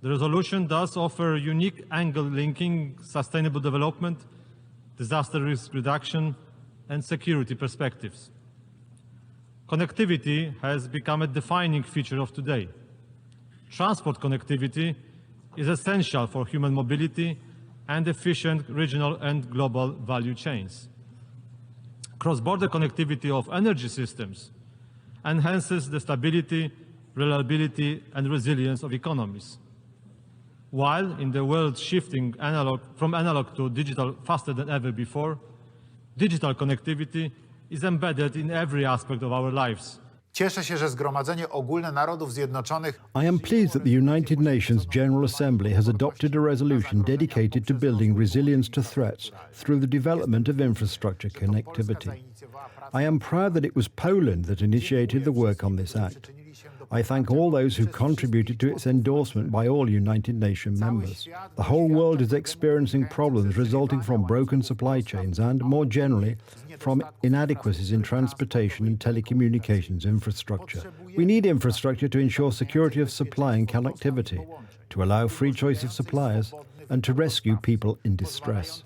The resolution does offer a unique angle linking sustainable development, disaster risk reduction, and security perspectives. Connectivity has become a defining feature of today. Transport connectivity is essential for human mobility and efficient regional and global value chains. Cross-border connectivity of energy systems enhances the stability, reliability, and resilience of economies. While in the world shifting from analog to digital faster than ever before, digital connectivity is embedded in every aspect of our lives. Cieszę się, że Zgromadzenie Ogólne Narodów Zjednoczonych I am pleased that the United Nations General Assembly has adopted a resolution dedicated to building resilience to threats through the development of infrastructure connectivity. I am proud that it was Poland that initiated the work on this act. I thank all those who contributed to its endorsement by all United Nations members. The whole world is experiencing problems resulting from broken supply chains and, more generally, from inadequacies in transportation and telecommunications infrastructure. We need infrastructure to ensure security of supply and connectivity, to allow free choice of suppliers, and to rescue people in distress.